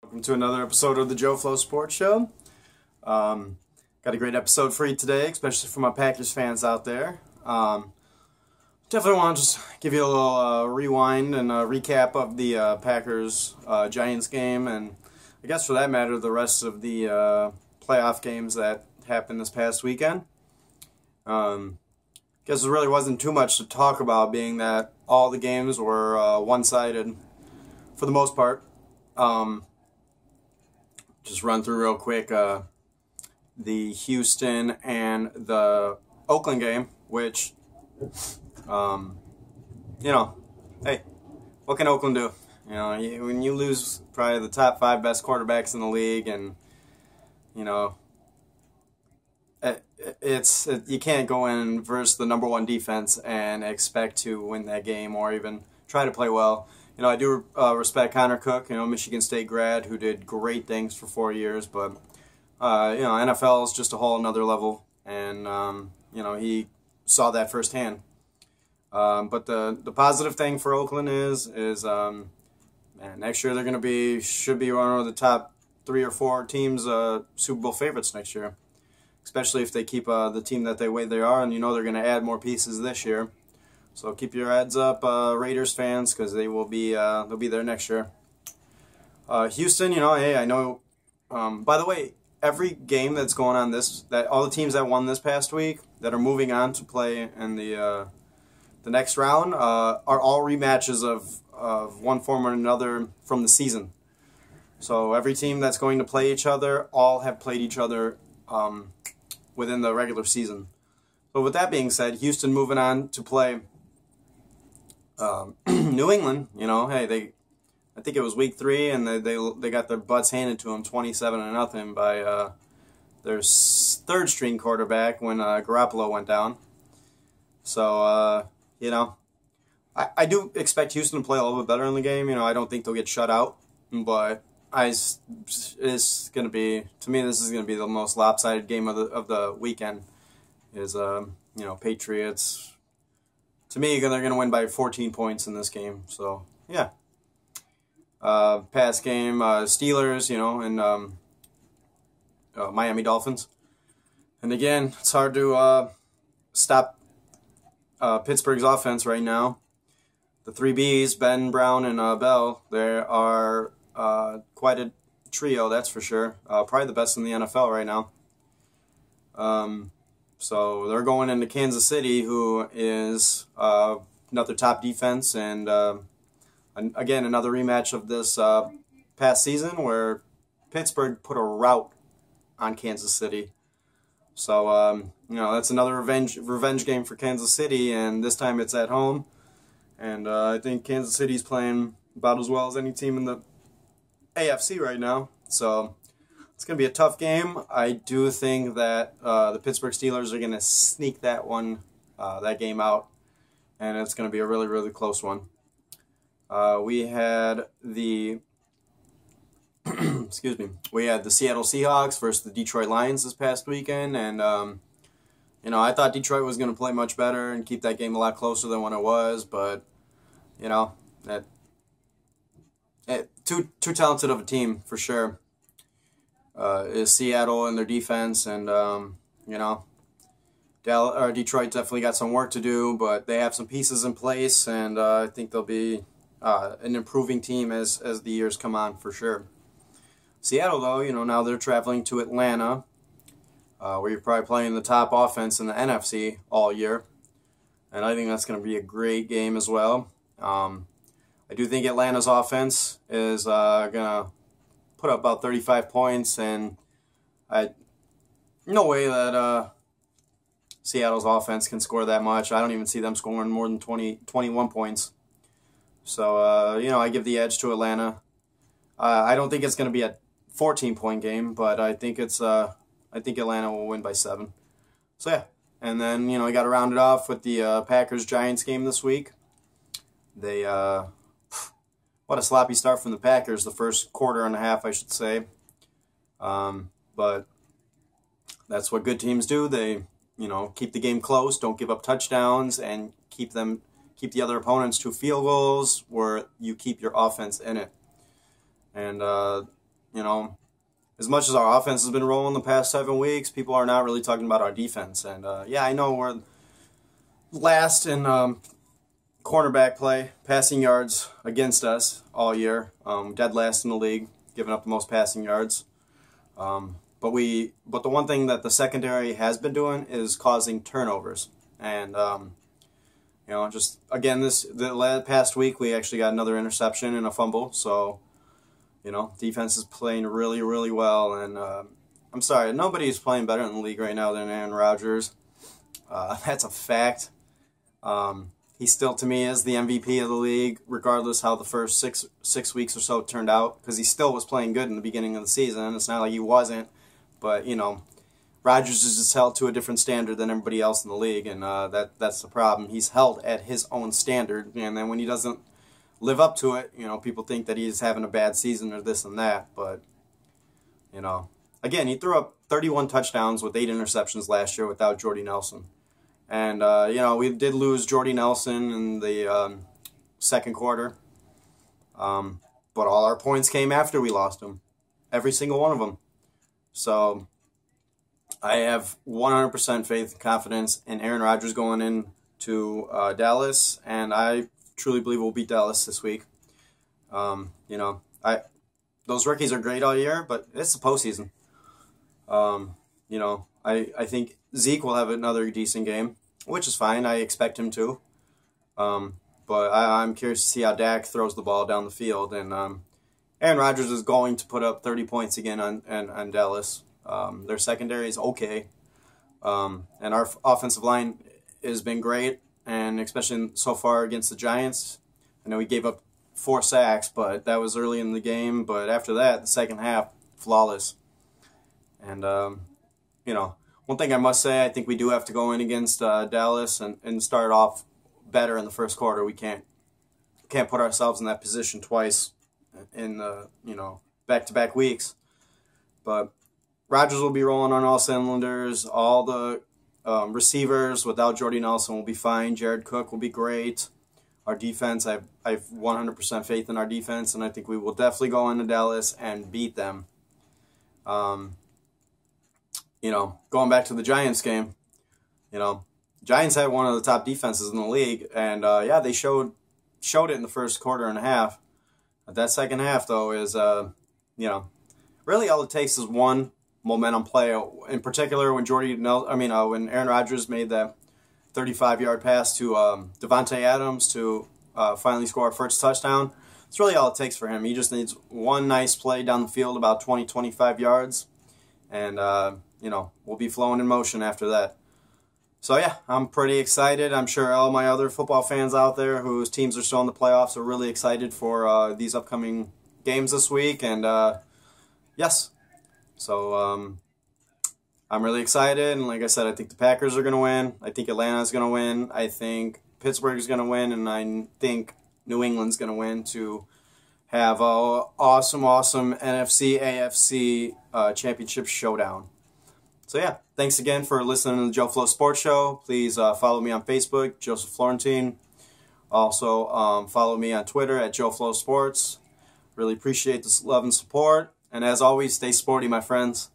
Welcome to another episode of the Joe Flow Sports Show. Got a great episode for you today, especially for my Packers fans out there. Definitely want to just give you a little rewind and a recap of the Packers-Giants game, and I guess for that matter, the rest of the playoff games that happened this past weekend. Guess there really wasn't too much to talk about, being that all the games were one-sided for the most part. Just run through real quick the Houston and the Oakland game, which, hey, what can Oakland do? When you lose probably the top 5 best quarterbacks in the league, and you can't go in versus the number 1 defense and expect to win that game or even try to play well. I do respect Connor Cook, Michigan State grad who did great things for 4 years, but NFL is just a whole another level, and he saw that firsthand. But the positive thing for Oakland is next year they're going to should be one of the top 3 or 4 teams Super Bowl favorites next year, especially if they keep the team that they are, and they're going to add more pieces this year. So keep your heads up, Raiders fans, because they'll be there next year. Houston, hey, I know. By the way, every game that's going on all the teams that won this past week that are moving on to play in the next round are all rematches of one form or another from the season. So every team that's going to play each other all have played each other within the regular season. So with that being said, Houston moving on to play New England. Hey, I think it was week 3, and they got their butts handed to them 27-0 by their 3rd string quarterback when Garoppolo went down. So I do expect Houston to play a little bit better in the game. I don't think they'll get shut out, but it's going to be, to me, this is going to be the most lopsided game of the weekend. Is Patriots. To me, they're going to win by 14 points in this game. So yeah. Past game, Steelers, and Miami Dolphins. And again, it's hard to stop Pittsburgh's offense right now. The 3 Bs, Ben, Brown, and Bell, they are quite a trio, that's for sure. Probably the best in the NFL right now. So they're going into Kansas City, who is another top defense, and again, another rematch of this past season where Pittsburgh put a rout on Kansas City. So that's another revenge game for Kansas City, and this time it's at home. And I think Kansas City's playing about as well as any team in the AFC right now. So it's going to be a tough game. I do think that the Pittsburgh Steelers are going to sneak that game out, and it's going to be a really, really close one. We had the we had the Seattle Seahawks versus the Detroit Lions this past weekend, and I thought Detroit was going to play much better and keep that game a lot closer than when it was, but too talented of a team for sure. Is Seattle and their defense, and Detroit definitely got some work to do, but they have some pieces in place, and I think they'll be an improving team as the years come on for sure. Seattle, though, now they're traveling to Atlanta, where you're probably playing the top offense in the NFC all year, and I think that's going to be a great game as well. I do think Atlanta's offense is going to put up about 35 points, and no way that Seattle's offense can score that much. I don't even see them scoring more than 21 points. So, I give the edge to Atlanta. I don't think it's going to be a 14-point game, but I think I think Atlanta will win by 7. So, yeah. And then, we got to round it off with the Packers-Giants game this week. They, what a sloppy start from the Packers, the first quarter and a half, I should say. But that's what good teams do. They, keep the game close, don't give up touchdowns, and keep the other opponents to field goals where you keep your offense in it. And you know, as much as our offense has been rolling the past 7 weeks, people are not really talking about our defense. And yeah, I know we're last in cornerback play, passing yards against us all year, dead last in the league, giving up the most passing yards. But the one thing that the secondary has been doing is causing turnovers. And you know, just again, the past week we actually got another interception and a fumble. So, you know, defense is playing really, really well. And I'm sorry, nobody's playing better in the league right now than Aaron Rodgers. That's a fact. He still, to me, is the MVP of the league, regardless how the first six weeks or so turned out, because he still was playing good in the beginning of the season. It's not like he wasn't, but, you know, Rodgers is just held to a different standard than everybody else in the league, and that's the problem. He's held at his own standard, and then when he doesn't live up to it, you know, people think that he's having a bad season or this and that, but, you know, again, he threw up 31 touchdowns with 8 interceptions last year without Jordy Nelson. And, you know, we did lose Jordy Nelson in the second quarter. But all our points came after we lost him. Every single one of them. So I have 100% faith and confidence in Aaron Rodgers going into Dallas. And I truly believe we'll beat Dallas this week. You know, those rookies are great all year, but it's the postseason. You know, I think Zeke will have another decent game, which is fine. I expect him to. But I'm curious to see how Dak throws the ball down the field. And Aaron Rodgers is going to put up 30 points again on Dallas. Their secondary is okay. And our offensive line has been great, and especially so far against the Giants. I know we gave up 4 sacks, but that was early in the game. But after that, the second half, flawless. And, you know, one thing I must say, I think we do have to go in against Dallas and start off better in the first quarter. We can't put ourselves in that position twice in the, you know, back-to-back weeks. But Rodgers will be rolling on all cylinders. All the receivers without Jordy Nelson will be fine. Jared Cook will be great. Our defense, I have 100% faith in our defense, and I think we will definitely go into Dallas and beat them. You know, going back to the Giants game, you know, Giants had one of the top defenses in the league, and yeah, they showed it in the first quarter and a half. But that second half, though, is you know, really all it takes is one momentum play. In particular, when when Aaron Rodgers made that 35-yard pass to Devontae Adams to finally score our first touchdown. It's really all it takes for him. He just needs one nice play down the field, about 20, 25 yards, and you know, we'll be flowing in motion after that. So yeah, I'm pretty excited. I'm sure all my other football fans out there whose teams are still in the playoffs are really excited for these upcoming games this week. And yes, so I'm really excited. And like I said, I think the Packers are going to win. I think Atlanta's going to win. I think Pittsburgh is going to win. And I think New England's going to win to have an awesome NFC, AFC championship showdown. So yeah, thanks again for listening to the Joe Flo Sports Show. Please follow me on Facebook, Joseph Florentine. Also follow me on Twitter at Joe Flo Sports. Really appreciate the love and support. And as always, stay sporty, my friends.